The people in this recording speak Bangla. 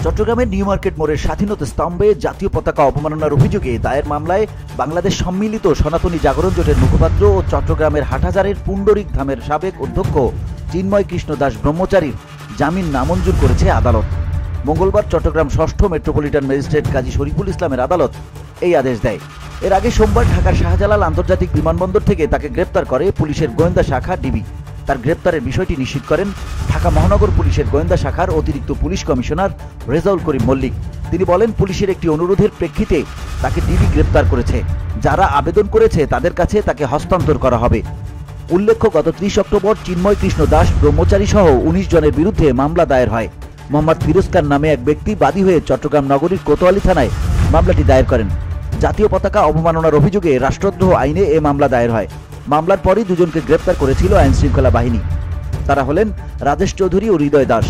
চট্টগ্রামের নিউ মার্কেট মোড়ের স্বাধীনতা স্তম্ভে জাতীয় পতাকা অবমাননার অভিযোগে দায়ের মামলায় বাংলাদেশ সম্মিলিত সনাতনী জাগরণ জোটের মুখপাত্র ও চট্টগ্রামের হাটহাজারের পুণ্ডরিক ধামের সাবেক অধ্যক্ষ চিন্ময় কৃষ্ণ দাস ব্রহ্মচারীর জামিন নামঞ্জুর করেছে আদালত। মঙ্গলবার চট্টগ্রাম ৬ষ্ঠ মেট্রোপলিটন ম্যাজিস্ট্রেট কাজী শরীফুল ইসলামের আদালত এই আদেশ দেয়। এর আগে সোমবার ঢাকার শাহজালাল আন্তর্জাতিক বিমানবন্দর থেকে তাকে গ্রেপ্তার করে পুলিশের গোয়েন্দা শাখা ডিবি। তার গ্রেপ্তারের বিষয়টি নিশ্চিত করেন ঢাকা মহানগর পুলিশের গোয়েন্দা শাখার অতিরিক্ত পুলিশ কমিশনার রেজাউল করিম মল্লিক। তিনি বলেন, পুলিশের একটি অনুরোধের প্রেক্ষিতে তাকে ডিবি গ্রেপ্তার করেছে। যারা আবেদন করেছে তাদের কাছে তাকে হস্তান্তর করা হবে। উল্লেখ্য, গত ৩০ অক্টোবর চিন্ময় কৃষ্ণ দাস ব্রহ্মচারী সহ ১৯ জনের বিরুদ্ধে মামলা দায়ের হয়। মোহাম্মদ ফিরোজ খান নামে এক ব্যক্তি বাদী হয়ে চট্টগ্রাম নগরীর কোতোয়ালি থানায় মামলাটি দায়ের করেন। জাতীয় পতাকা অবমাননার অভিযোগে রাষ্ট্রদ্রোহ আইনে এ মামলা দায়ের হয়। মামলার পরই দুজনকে গ্রেপ্তার করেছিল আইনশৃঙ্খলা বাহিনী। তারা হলেন রাজেশ চৌধুরী ও হৃদয় দাস।